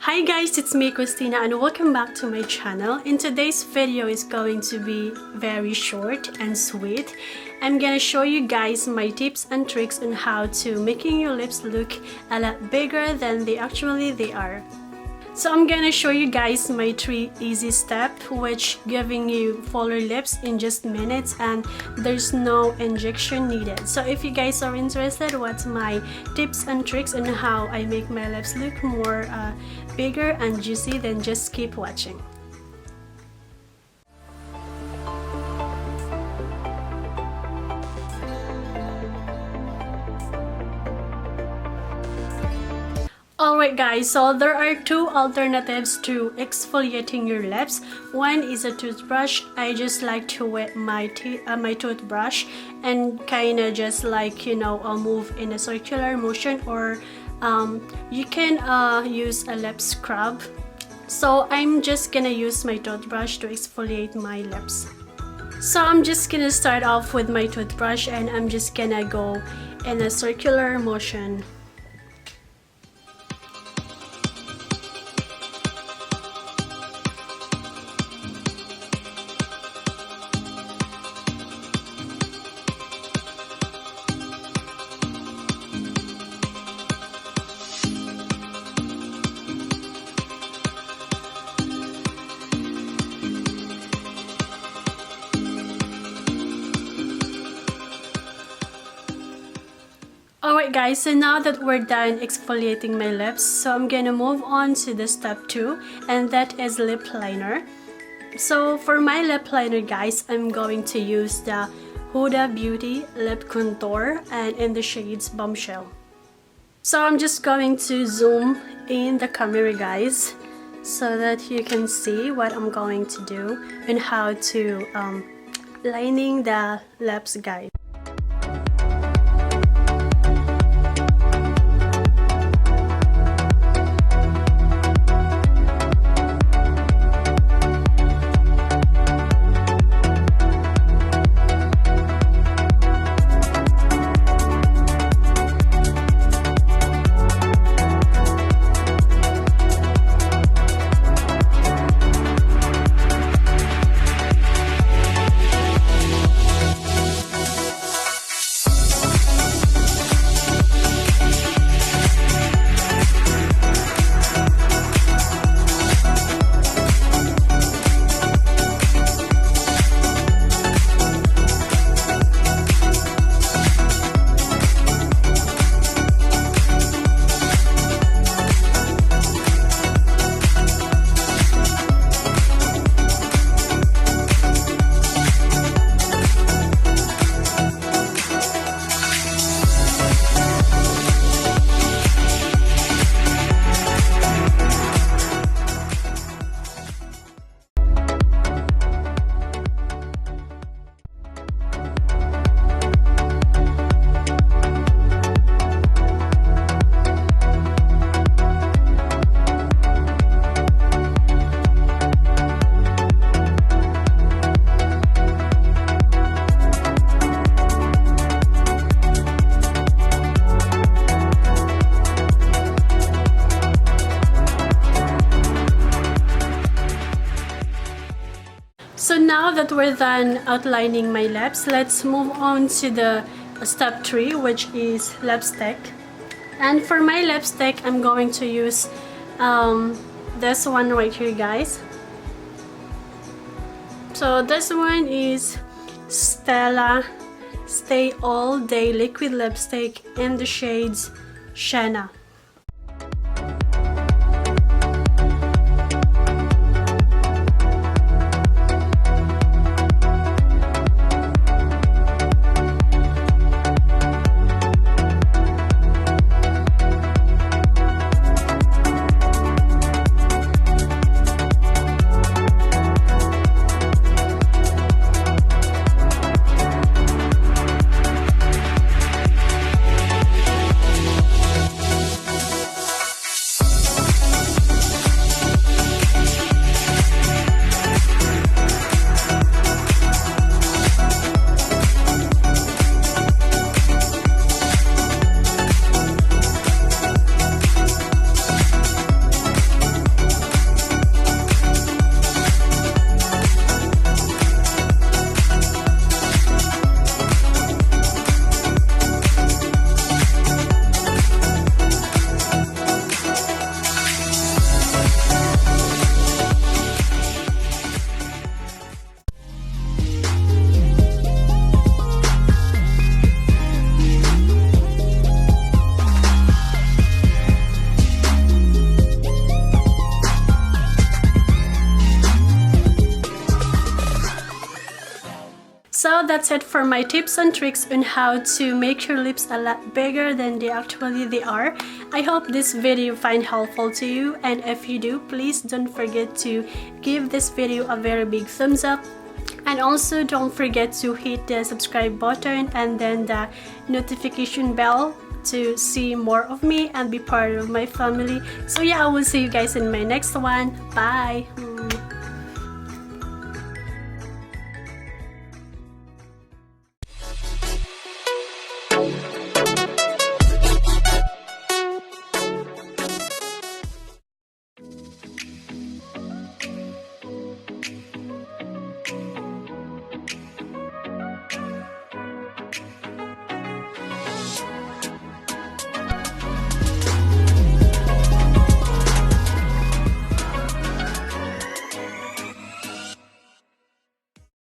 Hi guys, it's me Christina and welcome back to my channel. In today's video is going to be very short and sweet. I'm gonna show you guys my tips and tricks on how to making your lips look a lot bigger than they are. So I'm gonna show you guys my 3 easy steps which giving you fuller lips in just minutes and there's no injection needed. So if you guys are interested what's my tips and tricks on how I make my lips look more bigger and juicy, then just keep watching. Alright guys, so there are 2 alternatives to exfoliating your lips. One is a toothbrush. I just like to wet my toothbrush and kinda just like, move in a circular motion, or you can use a lip scrub. So I'm just gonna use my toothbrush to exfoliate my lips. So I'm just gonna start off with my toothbrush and I'm just gonna go in a circular motion. Alright guys, so now that we're done exfoliating my lips, so I'm gonna move on to the step 2, and that is lip liner. So for my lip liner guys, I'm going to use the Huda Beauty Lip Contour and in the shades Bombshell. So I'm just going to zoom in the camera guys so that you can see what I'm going to do and how to lining the lips guys. So now that we're done outlining my lips, let's move on to the step 3, which is lipstick. And for my lipstick, I'm going to use this one right here guys. So this one is Stella Stay All Day Liquid Lipstick in the shades Sienna. So that's it for my tips and tricks on how to make your lips a lot bigger than they are. I hope this video find helpful to you, and if you do, please don't forget to give this video a very big thumbs up. And also don't forget to hit the subscribe button and then the notification bell to see more of me and be part of my family. So yeah, I will see you guys in my next one. Bye.